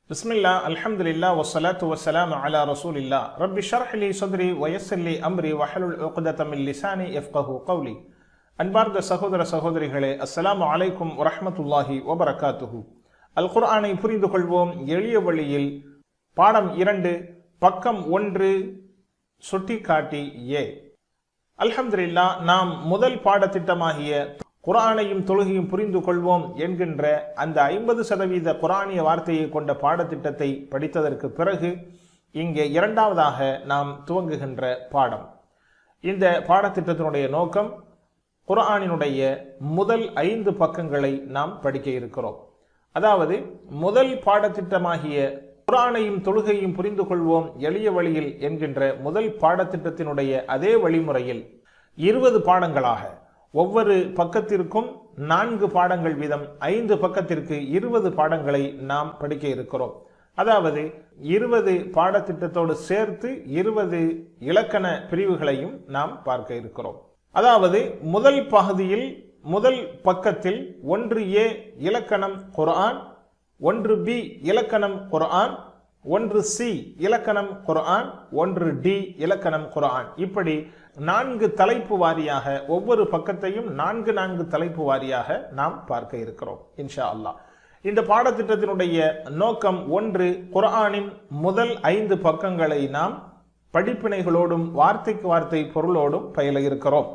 பிஸ்மில்லா அல்ஹம்துலில்லா வஸ்ஸலாத்து வஸ்ஸலாமு அலா ரசூலில்லா ரப்பி ஷ்ரஹ் லி ஸத்ரி வயஸ்ஸிர் லி அம்ரி வஹ்லுல் உக்தத மின் லிசானி யஃப்கஹு கௌலி. அன்பார்ந்த சகோதர சகோதரிகளே, அஸ்ஸலாமு அலைக்கும் வரஹ்மத்துல்லாஹி வபரகாத்துஹு. அல் குர்ஆனை புரிந்து கொள்வோம் எளிய வழியில். பாடம் 2, பக்கம் 1, சுட்டிக்காட்டி ஏ. அல்ஹம்துலில்லா, நாம் முதல் பாடத்திட்டமாகிய குர்ஆனையும் தொழுகையும் புரிந்து கொள்வோம் என்கின்ற அந்த 50% குர்ஆனிய வார்த்தையை கொண்ட பாடத்திட்டத்தை படித்ததற்கு பிறகு இங்கே இரண்டாவதாக நாம் துவங்குகின்ற பாடம். இந்த பாடத்திட்டத்தினுடைய நோக்கம் குர்ஆனினுடைய முதல் 5 பக்கங்களை நாம் படிக்க இருக்கிறோம். அதாவது முதல் பாடத்திட்டமாகிய குர்ஆனையும் தொழுகையும் புரிந்து கொள்வோம் எளிய வழியில் என்கின்ற முதல் பாடத்திட்டத்தினுடைய அதே வழிமுறையில் 20 பாடங்களாக, ஒவ்வொரு பக்கத்திற்கும் 4 பாடங்கள் வீதம் 5 பக்கத்திற்கு 20 பாடங்களை நாம் படிக்க இருக்கிறோம். அதாவது 20 பாடத்திட்டத்தோடு சேர்த்து 20 இலக்கண பிரிவுகளையும் நாம் பார்க்க இருக்கிறோம். அதாவது முதல் பகுதியில் முதல் பக்கத்தில் 1A இலக்கணம் குர்ஆன், 1B இலக்கணம் குர்ஆன், 1C இலக்கணம் குர்ஆன், 1D இலக்கணம் குர்ஆன், இப்படி 4 தலைப்பு வாரியாக ஒவ்வொரு பக்கத்தையும் 4 தலைப்பு வாரியாக நாம் பார்க்க இருக்கிறோம் இன்ஷா அல்லாஹ். இந்த பாடத்திட்டத்தினுடைய நோக்கம் 1, குர்ஆனின் முதல் 5 பக்கங்களை நாம் படிப்பினைகளோடும் வார்த்தைக்கு வார்த்தை பொருளோடும் பயில இருக்கிறோம்.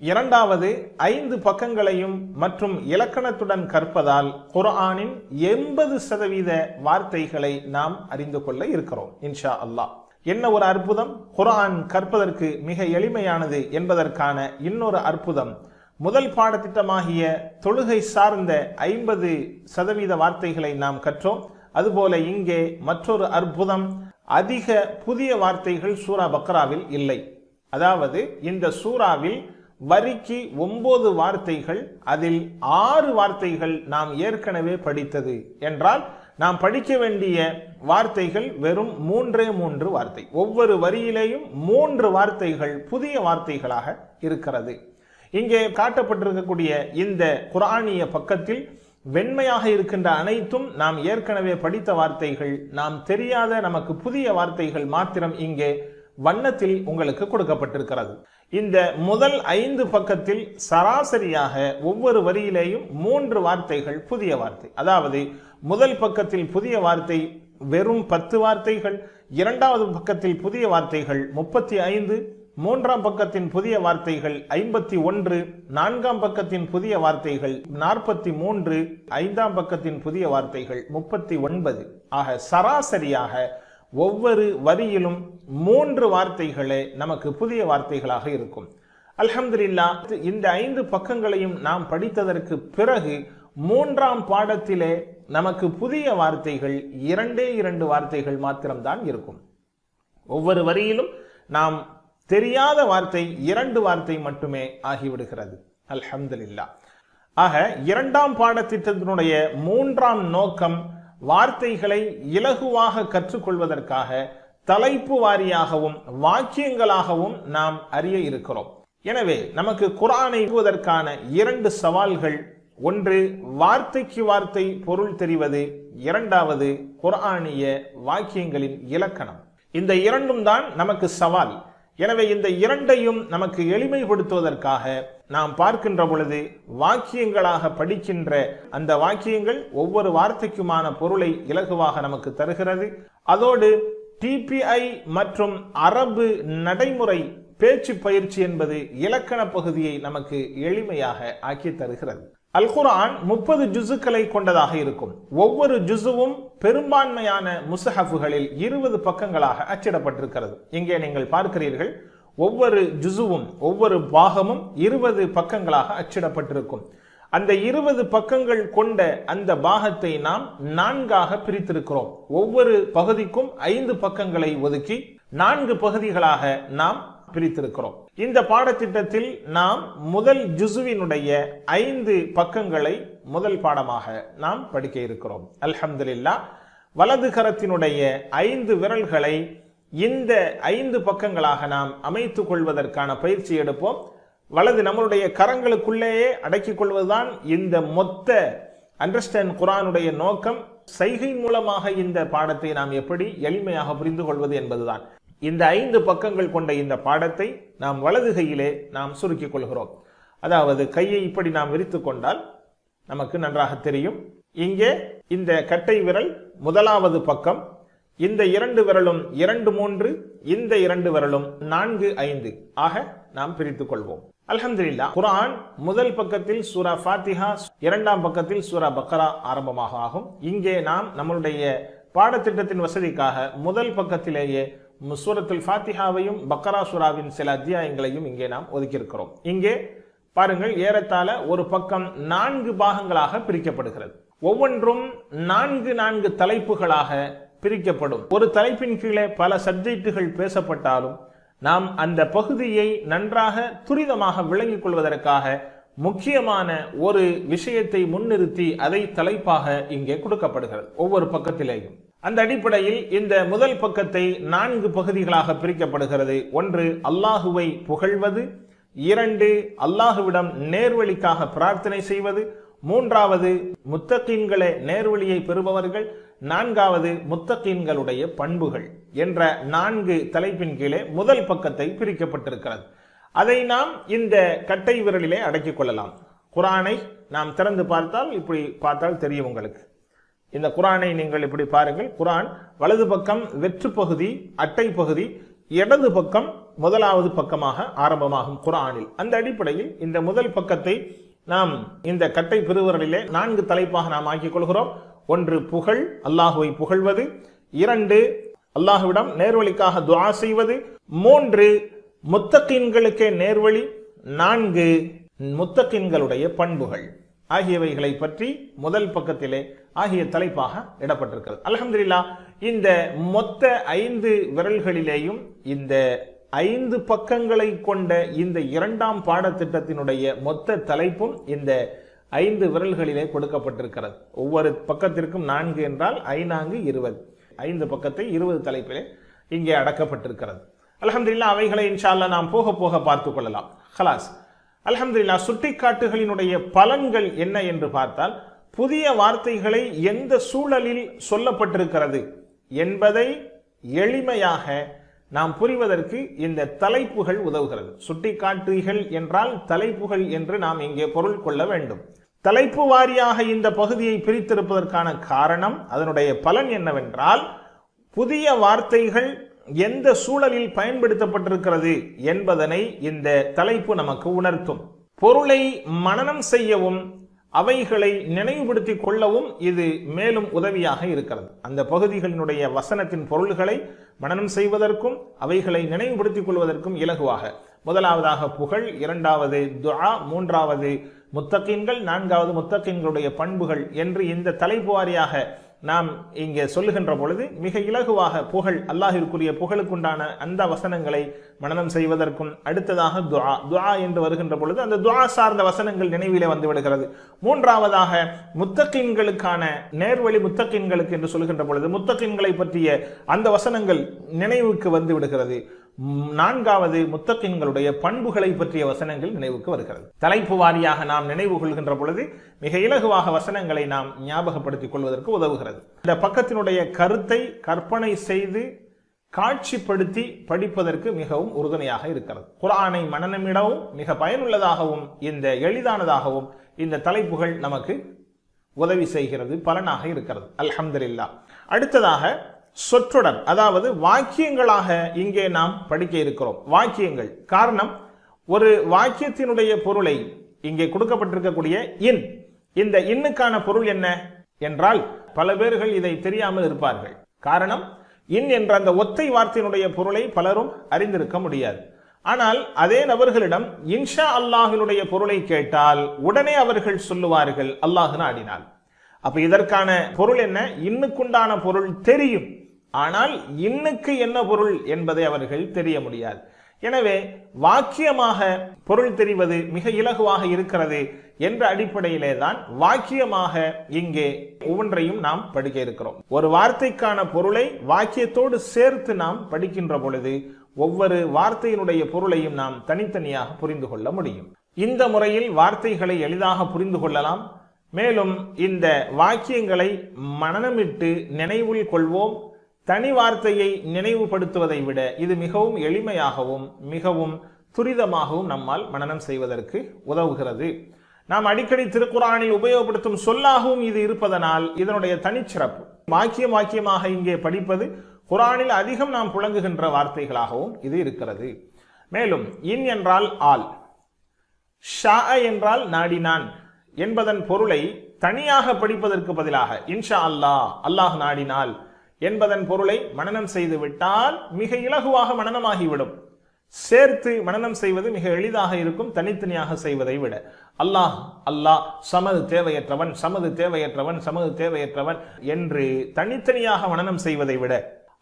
இரண்டாவது, 5 பக்கங்களையும் மற்றும் இலக்கணத்துடன் கற்பதால் குர்ஆனின் 80% வார்த்தைகளை நாம் அறிந்து கொள்ள இருக்கிறோம் இன்ஷா அல்லாஹ். என்ன ஒரு அற்புதம்! குர்ஆன் கற்பதற்கு மிக எளிமையானது என்பதற்கான இன்னொரு அற்புதம், முதல் பாடத்திட்டமாகிய தொழுகை சார்ந்த 50% வார்த்தைகளை நாம் கற்றோம். அதுபோல இங்கே மற்றொரு அற்புதம், அதிக புதிய வார்த்தைகள் சூரா பக்ராவில் இல்லை. அதாவது இந்த சூறாவில் வரிக்கு 9 வார்த்தைகள், அதில் 6 வார்த்தைகள் நாம் ஏற்கனவே படித்தது என்றால் நாம் படிக்க வேண்டிய வார்த்தைகள் வெறும் 3 வார்த்தை. ஒவ்வொரு வரியிலேயும் 3 வார்த்தைகள் புதிய வார்த்தைகளாக இருக்கிறது. இங்கே காட்டப்பட்டிருக்கக்கூடிய இந்த குர்ஆனிய பக்கத்தில் வெண்மையாக இருக்கின்ற அனைத்தும் நாம் ஏற்கனவே படித்த வார்த்தைகள், நாம் தெரியாத நமக்கு புதிய வார்த்தைகள் மாத்திரம் இங்கே வண்ணத்தில் உங்களுக்கு கொடுக்கப்பட்டிருக்கிறது. இந்த முதல் 5 பக்கத்தில் சராசரியாக ஒவ்வொரு வரியிலேயும் 3 வார்த்தைகள் புதிய வார்த்தை. அதாவது முதல் பக்கத்தில் புதிய வார்த்தை வெறும் 10 வார்த்தைகள், இரண்டாவது பக்கத்தில் புதிய வார்த்தைகள் 35, மூன்றாம் பக்கத்தின் புதிய வார்த்தைகள் 51, நான்காம் பக்கத்தின் புதிய வார்த்தைகள் 43, ஐந்தாம் பக்கத்தின் புதிய வார்த்தைகள் 39. ஆக சராசரியாக ஒவ்வொரு வரியிலும் 3 வார்த்தைகளே நமக்கு புதிய வார்த்தைகளாக இருக்கும். அல்ஹம்துலில்லாஹ், இந்த 5 பக்கங்களையும் நாம் படித்ததற்கு பிறகு 3ஆம் பாடத்திலே நமக்கு புதிய வார்த்தைகள் 2 வார்த்தைகள் மாத்திரம்தான் இருக்கும். ஒவ்வொரு வரியிலும் நாம் தெரியாத வார்த்தை 2 வார்த்தை மட்டுமே ஆகிவிடுகிறது. அல்ஹம்துலில்லாஹ். ஆக 2ஆம் பாடத்திட்டத்தினுடைய 3ஆம் நோக்கம் வார்த்தைகளை இலகுவாக கற்றுக்கொள்வதற்காக தலைப்பு வாரியாகவும் வாக்கியங்களாகவும் நாம் அறிய இருக்கிறோம். எனவே நமக்கு குர்ஆனை ஓதுவதற்கான 2 சவால்கள், ஒன்று வார்த்தைக்கு வார்த்தை பொருள் தெரிவது, இரண்டாவது குர்ஆனிய வாக்கியங்களின் இலக்கணம். இந்த 2ம் தான் நமக்கு சவால். எனவே இந்த 2ஐயும் நமக்கு எளிமைப்படுத்துவதற்காக நாம் பார்க்கின்ற பொழுது வாக்கியங்களாக படிக்கின்ற அந்த வாக்கியங்கள் ஒவ்வொரு வார்த்தைக்குமான பொருளை இலகுவாக நமக்கு தருகிறது. அதோடு டிபிஐ மற்றும் அரபு நடைமுறை பேச்சு பயிற்சி என்பது இலக்கண பகுதியை நமக்கு எளிமையாக ஆக்கி தருகிறது. அல் குர்ஆன் 30 ஜுசுக்களை கொண்டதாக இருக்கும். ஒவ்வொரு ஜுசுவும் பெரும்பான்மையான முஸ்ஹஃப்களில் 20 பக்கங்களாக அச்சிடப்பட்டிருக்கிறது. இங்கே நீங்கள் பார்க்கிறீர்கள், ஒவ்வொரு ஜுசுவும் ஒவ்வொரு பாகமும் 20 பக்கங்களாக அச்சிடப்பட்டிருக்கும். அந்த 20 பக்கங்கள் கொண்ட அந்த பாகத்தை நாம் 4ஆக பிரித்திருக்கிறோம். ஒவ்வொரு பகுதிக்கும் 5 பக்கங்களை ஒதுக்கி 4 பகுதிகளாக நாம் பிரித்திருக்கிறோம். இந்த பாடத்திட்டத்தில் நாம் முதல் ஜுசுவினுடைய 5 பக்கங்களை முதல் பாடமாக நாம் படிக்க இருக்கிறோம். அல்ஹம்துலில்லாஹ். வலது கரத்தினுடைய 5 விரல்களை இந்த 5 பக்கங்களாக நாம் அமைத்துக் கொள்வதற்கான பயிற்சி எடுப்போம். வலது நம்மளுடைய கரங்களுக்குள்ளேயே அடக்கிக் கொள்வதுதான் இந்த மொத்த அண்டர்ஸ்டாண்ட் குர்ஆனுடைய நோக்கம். சைகை மூலமாக இந்த பாடத்தை நாம் எப்படி எளிமையாக புரிந்து கொள்வது என்பதுதான். இந்த 5 பக்கங்கள் கொண்ட இந்த பாடத்தை நாம் வலது கையிலே நாம் சுருக்கிக் கொள்கிறோம். அதாவது கையை இப்படி நாம் விரித்து கொண்டால் நமக்கு நன்றாக தெரியும். இங்கே இந்த கட்டை விரல் முதலாவது பக்கம், இந்த 2 விரலும் 2, 3, இந்த 2 விரலும் 4, 5 ஆக நாம் பிரித்துக் கொள்வோம். அல்ஹம்துலில்லாஹ். குர்ஆன் முதல் பக்கத்தில் சூரா ஃபாத்திஹா, 2ஆம் பக்கத்தில் சூரா பக்ரா ஆரம்பமாக ஆகும். இங்கே நாம் நம்மளுடைய பாடத்திட்டத்தின் வசதிக்காக முதல் பக்கத்திலேயே சூரத்துல் ஃபாத்திஹாவையும் பக்ரா சூராவின் சில அத்தியாயங்களையும் இங்கே நாம் ஒதுக்கியிருக்கிறோம். இங்கே பாருங்கள், ஏறத்தாழ ஒரு பக்கம் 4 பாகங்களாக பிரிக்கப்படுகிறது. ஒவ்வொன்றும் 4 தலைப்புகளாக பிரிக்கப்படும். ஒரு தலைப்பின் கீழே பல சப்ஜெக்டுகள் பேசப்பட்டாலும் நாம் அந்த பகுதியை நன்றாக துரிதமாக விளங்கிக் கொள்வதற்காக முக்கியமான ஒரு விஷயத்தை முன்னிறுத்தி அதை தலைப்பாக இங்கே கொடுக்கப்படுகிறது ஒவ்வொரு பக்கத்திலேயும். அந்த அடிப்படையில் இந்த முதல் பக்கத்தை 4 பகுதிகளாக பிரிக்கப்படுகிறது. 1 அல்லாஹுவை புகழ்வது, 2 அல்லாஹுவிடம் நேர்வழிக்காக பிரார்த்தனை செய்வது, 3வது முத்தகீன்களே நேர்வழியை பெறுபவர்கள், 4வது முத்தகீன்களுடைய பண்புகள் என்ற 4 தலைப்பின் கீழே முதல் பக்கத்தை பிரிக்கப்பட்டிருக்கிறது. அதை நாம் இந்த கட்டை விரலிலே அடக்கிக் கொள்ளலாம். குர்ஆனை நாம் திறந்து பார்த்தால் இப்படி பார்த்தால் தெரியும் உங்களுக்கு. இந்த குர்ஆனை நீங்கள் இப்படி பாருங்கள். குர்ஆன் வலது பக்கம் வெற்று பகுதி, அட்டை பகுதி, இடது பக்கம் முதலாவது பக்கமாக ஆரம்பமாகும் குர்ஆனில். அந்த அடிப்படையில் இந்த முதல் பக்கத்தை நாம் இந்த கட்டை பெருவிரலிலே 4 தலைப்பாக நாம் ஆக்கிக் கொள்கிறோம். 1 புகழ், அல்லாஹுவை புகழ்வது, 2 அல்லாஹுவிடம் நேர்வழிக்காக துஆ செய்வது, 3 முத்தகீன்களுக்கே நேர்வழி, 4 முத்தகீன்களுடைய பண்புகள் ஆகியவைகளை பற்றி முதல் பக்கத்திலே ஆகிய தலைப்பாக இடப்பட்டிருக்கிறது. அல்ஹம்துலில்லாஹ். இந்த மொத்த 5 விரல்களிலேயும் இந்த 5 பக்கங்களை கொண்ட இந்த 2ஆம் பாடத்திட்டத்தினுடைய மொத்த தலைப்பும் இந்த 5 விரல்களிலே கொடுக்கப்பட்டிருக்கிறது. ஒவ்வொரு பக்கத்திற்கும் 4 என்றால் 5 20, 5 பக்கத்தை 20 தலைப்பிலே இங்கே அடக்கப்பட்டிருக்கிறது. அல்ஹம்துலில்லாஹ். அவைகளை இன்ஷா அல்லாஹ் நாம் போக போக பார்த்துக் கொள்ளலாம். ஹலாஸ். அல்ஹம்துலில்லாஹ். சுட்டிக்காட்டுகளினுடைய பலன்கள் என்ன என்று பார்த்தால், புதிய வார்த்தைகளை எந்த சூழலில் சொல்லப்பட்டிருக்கிறது என்பதை எளிமையாக நாம் புரிவதற்கு இந்த தலைப்புகள் உதவுகிறது. சுட்டிக்காட்டுகள் என்றால் தலைப்புகள் என்று நாம் இங்கே பொருள் கொள்ள வேண்டும். தலைப்பு வாரியாக இந்த பகுதியை பிரித்திருப்பதற்கான காரணம், அதனுடைய பலன் என்னவென்றால், புதிய வார்த்தைகள் எந்த சூழலில் பயன்படுத்தப்பட்டிருக்கிறது என்பதனை இந்த தலைப்பு நமக்கு உணர்த்தும். பொருளை மனனம் செய்யவும் அவைகளை நினைவுபடுத்திக் கொள்ளவும் இது மேலும் உதவியாக இருக்கிறது. அந்த பகுதிகளினுடைய வசனத்தின் பொருள்களை மனனம் செய்வதற்கும் அவைகளை நினைவுபடுத்திக் கொள்வதற்கும் இலகுவாக, முதலாவதாக புகழ், 2வது துஆ, 3வது முத்தகீன்கள், 4வது முத்தகீன்களுடைய பண்புகள் என்று இந்த தலைப்பு வாரியாக நாம் இங்கே சொல்லுகின்ற பொழுது மிக இலகுவாக புகழ், அல்லாஹிற்குரிய புகழுக்குண்டான அந்த வசனங்களை மனனம் செய்வதற்கும், அடுத்ததாக துஆ, துஆ என்று வருகின்ற பொழுது அந்த துஆ சார்ந்த வசனங்கள் நினைவிலே வந்து விடுகிறது. 3வதாக முத்தகீன்களுக்கான நேர்வழி, முத்தகீன்களுக்கு என்று சொல்லுகின்ற பொழுது முத்தகீன்களை பற்றிய அந்த வசனங்கள் நினைவுக்கு வந்து விடுகிறது. 4வது முத்தகீன்களுடைய பண்புகளை பற்றிய வசனங்கள் நினைவுக்கு வருகிறது. தலைப்பு வாரியாக நாம் நினைவு கொள்கின்ற பொழுது மிக இலகுவாக வசனங்களை நாம் ஞாபகப்படுத்திக் கொள்வதற்கு உதவுகிறது. இந்த பக்கத்தினுடைய கருத்தை கற்பனை செய்து காட்சிப்படுத்தி படிப்பதற்கு மிகவும் உறுதுணையாக இருக்கிறது. குர்ஆனை மனனமிடவும் மிக பயனுள்ளதாகவும் இந்த எளிதானதாகவும் இந்த தலைப்புகள் நமக்கு உதவி செய்கிறது, பலனாக இருக்கிறது. அல்ஹம்துலில்லாஹ். அடுத்ததாக சொற்றொடர், அதாவது வாக்கியங்களாக இங்கே நாம் படிக்க இருக்கிறோம். வாக்கியங்கள், காரணம் ஒரு வாக்கியத்தினுடைய பொருளை இங்கே கொடுக்கப்பட்டிருக்கக்கூடிய இன், இந்த இன்னுக்கான பொருள் என்ன என்றால் பல பேர்கள் இதை தெரியாமல் இருப்பார்கள். காரணம், இன் என்ற அந்த ஒத்தை வார்த்தையினுடைய பொருளை பலரும் அறிந்திருக்க முடியாது. ஆனால் அதே நபர்களிடம் இன்ஷா அல்லாஹினுடைய பொருளை கேட்டால் உடனே அவர்கள் சொல்லுவார்கள், அல்லாஹ் நாடினால். அப்ப இதற்கான பொருள் என்ன? இன்னுக்குண்டான பொருள் தெரியும், ஆனால் இன்னுக்கு என்ன பொருள் என்பதை அவர்கள் தெரிய முடியாது. எனவே வாக்கியமாக பொருள் தெரிவது மிக இலகுவாக இருக்கிறது என்ற அடிப்படையிலே தான் வாக்கியமாக இங்கே ஒவ்வொன்றையும் நாம் படிக்க இருக்கிறோம். ஒரு வார்த்தைக்கான பொருளை வாக்கியத்தோடு சேர்த்து நாம் படிக்கின்ற பொழுது ஒவ்வொரு வார்த்தையினுடைய பொருளையும் நாம் தனித்தனியாக புரிந்து கொள்ள முடியும். இந்த முறையில் வார்த்தைகளை எளிதாக புரிந்து கொள்ளலாம். மேலும் இந்த வாக்கியங்களை மனனமிட்டு நினைவில் கொள்வோம். தனி வார்த்தையை நினைவுபடுத்துவதை விட இது மிகவும் எளிமையாகவும் மிகவும் துரிதமாகவும் நம்மால் மனனம் செய்வதற்கு உதவுகிறது. நாம் அடிக்கடி திருக்குர்ஆனில் உபயோகப்படுத்தும் சொல்லாகவும் இது இருப்பதனால் இதனுடைய தனிச்சிறப்பு. வாக்கியமாக இங்கே படிப்பது குர்ஆனில் அதிகம் நாம் புழங்குகின்ற வார்த்தைகளாகவும் இது இருக்கிறது. மேலும் இன் என்றால் ஆல், ஷா என்றால் நாடினான் என்பதன் பொருளை தனியாக படிப்பதற்கு பதிலாக இன்ஷா அல்லாஹ், அல்லாஹ் நாடினால் என்பதன் பொருளை மனனம் செய்து விட்டால் மிக இலகுவாக மனனமாகிவிடும். சேர்த்து மனனம் செய்வது மிக எளிதாக இருக்கும் தனித்தனியாக செய்வதை விட. அல்லாஹ் அல்லாஹ், சமது தேவையற்றவன், சமது தேவையற்றவன், சமது தேவையற்றவன் என்று தனித்தனியாக மனனம் செய்வதை விட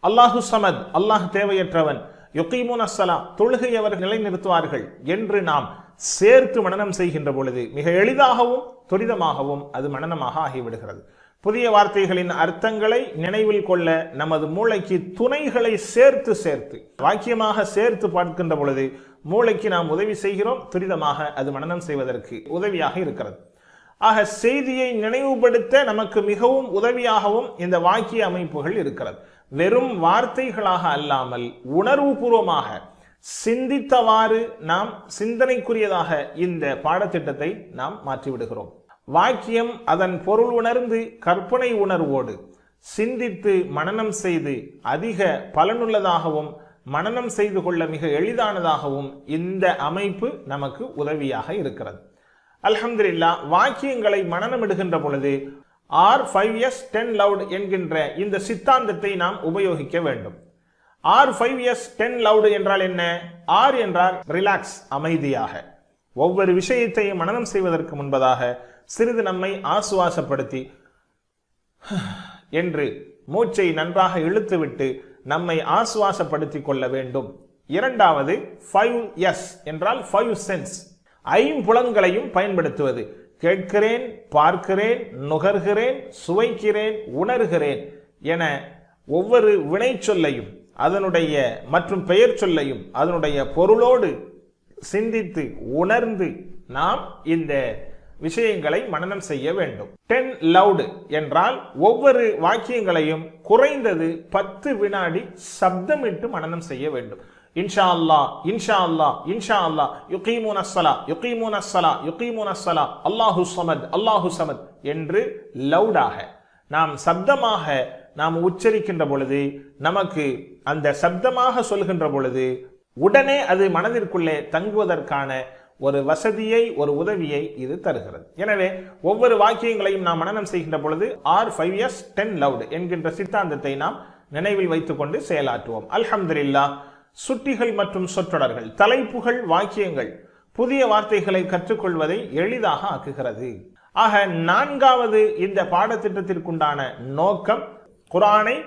அல்லாஹு சமத், அல்லாஹ் தேவையற்றவன், யுகீமுன ஸலா, தொழுகை அவர் நிலைநிறுத்துவார்கள் என்று நாம் சேர்த்து மனனம் செய்கின்ற பொழுது மிக எளிதாகவும் துரிதமாகவும் அது மனனமாக ஆகிவிடுகிறது. புதிய வார்த்தைகளின் அர்த்தங்களை நினைவில் கொள்ள நமது மூளைக்கு துணைகளை சேர்த்து வாக்கியமாக சேர்த்து பார்க்கின்ற பொழுது மூளைக்கு நாம் உதவி செய்கிறோம். துரிதமாக அது மனனம் செய்வதற்கு உதவியாக இருக்கிறது. ஆக செய்தியை நினைவுபடுத்த நமக்கு மிகவும் உதவியாகவும் இந்த வாக்கிய அமைப்புகள் இருக்கிறது. வெறும் வார்த்தைகளாக அல்லாமல் உணர்வுபூர்வமாக சிந்தித்தவாறு நாம் சிந்தனைக்குரியதாக இந்த பாடத்திட்டத்தை நாம் மாற்றிவிடுகிறோம். வாக்கியம் அதன் பொருள் உணர்ந்து கற்பனை உணர்வோடு சிந்தித்து மனனம் செய்து அதிக பலனுள்ளதாகவும் மனனம் செய்து கொள்ள மிக எளிதானதாகவும் இந்த அமைப்பு நமக்கு உதவியாக இருக்கிறது. அல்ஹம்துலில்லாஹ், வாக்கியங்களை மனனமிடுகின்ற பொழுது R5S 10 loud என்கின்ற இந்த சித்தாந்தத்தை நாம் உபயோகிக்க வேண்டும். R5S 10 loud என்றால் என்ன? R என்றால் ரிலாக்ஸ், அமைதியாக. ஒவ்வொரு விஷயத்தையும் மனனம் செய்வதற்கு முன்பதாக சிறிது நம்மை ஆசுவாசப்படுத்தி என்று மூச்சை நன்றாக இழுத்துவிட்டு நம்மை ஆசுவாசப்படுத்தி கொள்ள வேண்டும். இரண்டாவது 5S என்றால் 5 சென்ஸ், ஐம்புலன்களையும் பயன்படுத்துவது. கேட்கிறேன், பார்க்கிறேன், நுகர்கிறேன், சுவைக்கிறேன், உணர்கிறேன் என ஒவ்வொரு வினை சொல்லையும் அதனுடைய மற்றும் பெயர் சொல்லையும் அதனுடைய பொருளோடு சிந்தித்து உணர்ந்து நாம் இந்த விஷயங்களை மனனம் செய்ய வேண்டும். 10 loud என்றால் ஒவ்வொரு வாக்கியங்களையும் குறைந்தது 10 வினாடி சப்தமிட்டு மனனம் செய்ய வேண்டும். இன்ஷா அல்லாஹ், இன்ஷா அல்லாஹ், இன்ஷா அல்லாஹ், யுகீமுன ஸலா, யுகீமுன ஸலா, யுகீமுன ஸலா, அல்லாஹு ஸமத், அல்லாஹு ஸமத் என்று லவுடாக நாம் சப்தமாக நாம் உச்சரிக்கின்ற பொழுது நமக்கு அந்த சப்தமாக சொல்கின்ற பொழுது உடனே அது மனதிற்குள்ளே தங்குவதற்கான ஒரு வசதியை, ஒரு உதவியை இது தருகிறது. எனவே ஒவ்வொரு வாக்கியங்களையும் நாம் மனனம் செய்கின்ற பொழுது R5S 10 loud என்கின்ற சித்தாந்தத்தை நாம் நினைவில் வைத்துக் கொண்டு செயலாற்றுவோம். அல்ஹம்துலில்லாஹ், சுட்டிகள் மற்றும் சொற்றொடர்கள், தலைப்புகள், வாக்கியங்கள் புதிய வார்த்தைகளை கற்றுக்கொள்வதை எளிதாக ஆக்குகிறது. ஆக நான்காவது இந்த பாடத்திட்டத்திற்குண்டான நோக்கம் குர்ஆனை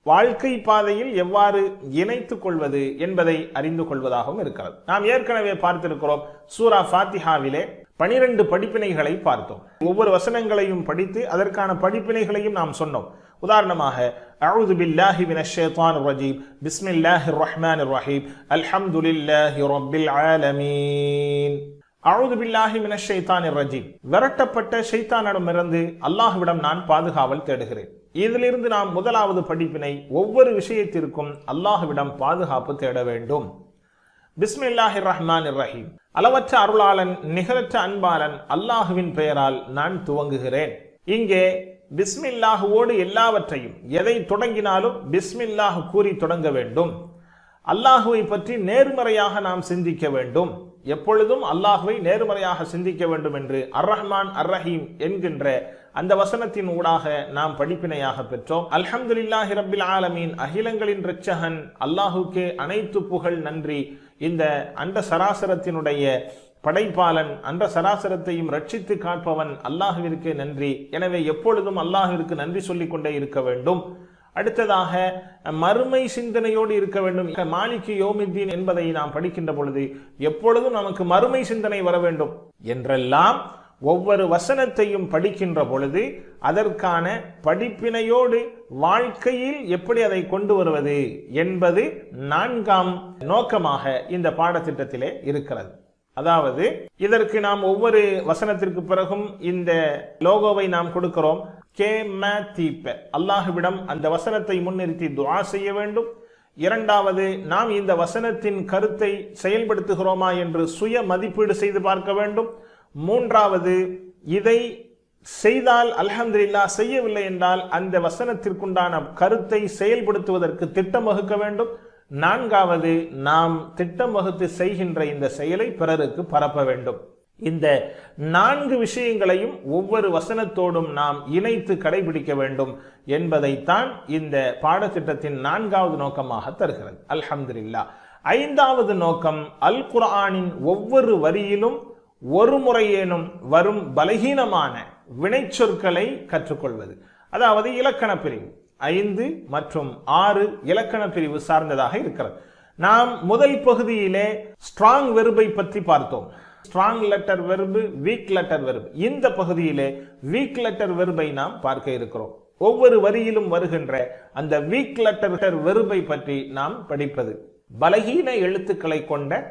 வாழ்க்கை பாதையில் எவ்வாறு இணைத்துக் கொள்வது என்பதை அறிந்து கொள்வதாகவும் இருக்கிறது. நாம் ஏற்கனவே பார்த்திருக்கிறோம், சூரா ஃபாத்திஹாவிலே 12 படிப்பினைகளை பார்த்தோம். ஒவ்வொரு வசனங்களையும் படித்து அதற்கான படிப்பினைகளையும் நாம் சொன்னோம். உதாரணமாக அஊது பில்லாஹி மினஷ் ஷைத்தானிர் ரஜீம், பிஸ்மில்லாஹிர் ரஹ்மானிர் ரஹீம், அல்ஹம்துலில்லாஹி ரப்பில் ஆலமீன். அஊது பில்லாஹி மினஷ் ஷைத்தானிர் ரஜீம், விரட்டப்பட்ட ஷைத்தானிடமிருந்து அல்லாஹ்விடம் நான் பாதுகாவல் தேடுகிறேன். இதிலிருந்து நாம் முதலாவது படிப்பினை, ஒவ்வொரு விஷயத்திற்கும் அல்லாஹ்விடம் பாதுகாப்பு தேட வேண்டும். பிஸ்மில்லாஹிர் ரஹ்மானிர் ரஹீம், அளவற்ற அருளாளன் நிகரற்ற அன்பாளன் அல்லாஹுவின் பெயரால் நான் துவங்குகிறேன். இங்கே பிஸ்மில்லாஹுவோடு எல்லாவற்றையும் எதை தொடங்கினாலும் பிஸ்மில்லாஹ் கூறி தொடங்க வேண்டும். அல்லாஹுவை பற்றி நேர்மறையாக நாம் சிந்திக்க வேண்டும். எப்பொழுதும் அல்லாஹுவை நேர்மறையாக சிந்திக்க வேண்டும் என்று அர் ரஹ்மான் அர் ரஹீம் என்கின்ற அந்த வசனத்தின் ஊடாக நாம் படிப்பினையாக பெற்றோம். அல்ஹம்துலில்லாஹி ரப்பில் ஆலமீன், அகிலங்களின் இரட்சகன் அல்லாஹுக்கே அனைத்து புகழ் நன்றி. இந்த அண்ட சராசரத்தினுடைய படைப்பாளன், அண்ட சராசரத்தையும் ரட்சித்து காப்பவன் அல்லாஹுவிற்கே நன்றி. எனவே எப்பொழுதும் அல்லாஹுவிற்கு நன்றி சொல்லிக் கொண்டே இருக்க வேண்டும். அடுத்ததாக மறுமை சிந்தனையோடு இருக்க வேண்டும். மாலிகி யௌமித்தீன் என்பதை நாம் படிக்கின்ற பொழுது எப்பொழுதும் நமக்கு மறுமை சிந்தனை வர வேண்டும் என்றெல்லாம் ஒவ்வொரு வசனத்தையும் படிக்கின்ற பொழுது அதற்கான படிப்பினையோடு வாழ்க்கையில் எப்படி அதை கொண்டு வருவது என்பது நான்காம் நோக்கமாக இந்த பாடத்திட்டத்திலே இருக்கிறது. அதாவது இதற்கு நாம் ஒவ்வொரு வசனத்திற்கு பிறகும் இந்த லோகோவை நாம் கொடுக்கிறோம். அல்லாஹ்விடம் அந்த வசனத்தை முன்னிறுத்தி துஆ செய்ய வேண்டும். இரண்டாவது, நாம் இந்த வசனத்தின் கருத்தை செயல்படுத்துகிறோமா என்று சுய மதிப்பீடு செய்து பார்க்க வேண்டும். மூன்றாவது, இதை செய்தால் அல்ஹம்துலில்லாஹ், செய்யவில்லை என்றால் அந்த வசனத்திற்குண்டான கருத்தை செயல்படுத்துவதற்கு திட்டம் வகுக்க வேண்டும். நான்காவது, நாம் திட்டம் வகுத்து செய்கின்ற இந்த செயலை பிறருக்கு பரப்ப வேண்டும். இந்த 4 விஷயங்களையும் ஒவ்வொரு வசனத்தோடும் நாம் இணைத்து கடைபிடிக்க வேண்டும் என்பதைத்தான் இந்த பாடத்திட்டத்தின் 4வது நோக்கமாக தருகிறது. அல்ஹம்துலில்லாஹ். 5வது நோக்கம், அல் குர்ஆனின் ஒவ்வொரு வரியிலும் ஒரு முறையேனும் வரும் பலகீனமான வினைச்சொற்களை கற்றுக்கொள்வது. அதாவது இலக்கண பிரிவு 5 மற்றும் 6 இலக்கண பிரிவு சார்ந்ததாக இருக்கிறது. நாம் முதல் பகுதியிலே ஸ்ட்ராங் வெர்பை பற்றி பார்த்தோம். Strong letter verb, week letter verb. இந்த பகுதியிலே வீக் லெட்டர் வெர்பை நாம் பார்க்க இருக்கிறோம். ஒவ்வொரு வரியிலும் வருகின்ற அந்த வீக் லெட்டர் வெர்பை பற்றி நாம் படிப்பது. பலகீன எழுத்துக்களை கொண்ட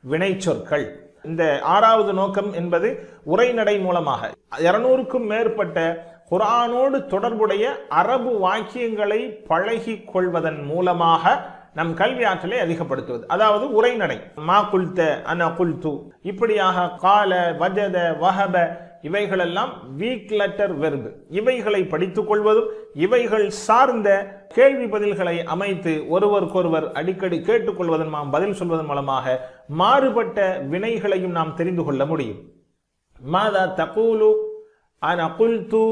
வினைச்சொற்கள். இந்த 6வது நோக்கம் என்பது உரைநடை மூலமாக 200க்கும் மேற்பட்ட குர்ஆனோடு தொடர்புடைய அரபு வாக்கியங்களை பழகி கொள்வதன் மூலமாக நம் கல்வி ஆற்றலை அதிகப்படுத்துவது. அதாவது உரைநடை. மா குல்த, அன குல்து, இப்படியாக கால, வஜத, வஹப, இவைகளெல்லாம் வீக் லெட்டர் வெர்பு. இவைகளை படித்துக் கொள்வதும் இவைகள் சார்ந்த கேள்வி பதில்களை அமைத்து ஒருவருக்கொருவர் அடிக்கடி கேட்டுக்கொள்வதன் பதில் சொல்வதன் மூலமாக மாறுபட்ட வினைகளையும் நாம் தெரிந்து கொள்ள முடியும். மாதா தகூலு, அன குல்து,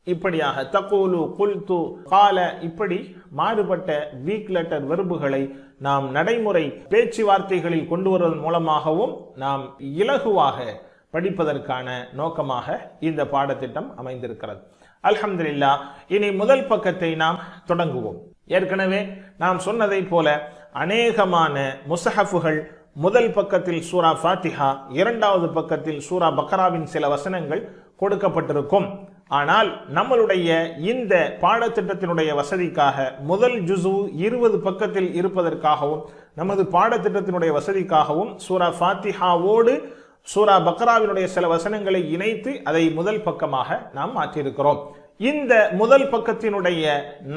இப்படியாக தகூலு, குல்து, கால, இப்படி மாறுபட்ட வீக் லெட்டர் வெர்புகளை நாம் நடைமுறை பேச்சுவார்த்தைகளில் கொண்டு வருவதன் மூலமாகவும் நாம் இலகுவாக படிப்பதற்கான நோக்கமாக இந்த பாடத்திட்டம் அமைந்திருக்கிறது. அல்ஹம்துலில்லாஹ். இனி முதல் பக்கத்தை நாம் தொடங்குவோம். ஏற்கனவே நாம் சொன்னதை போல அநேகமான முஸ்ஹஃபுகள் முதல் பக்கத்தில் சூரா ஃபாத்திஹா, 2வது பக்கத்தில் சூரா பக்ராவின் சில வசனங்கள் கொடுக்கப்பட்டிருக்கும். ஆனால் நம்மளுடைய இந்த பாடத்திட்டத்தினுடைய வசதிக்காக முதல் ஜுசு 20 பக்கத்தில் இருப்பதற்காகவும் நமது பாடத்திட்டத்தினுடைய வசதிக்காகவும் சூரா ஃபாத்திஹாவோடு சூரா பக்ராவினுடைய சில வசனங்களை இணைத்து அதை முதல் பக்கமாக நாம் மாற்றியிருக்கிறோம். இந்த முதல் பக்கத்தினுடைய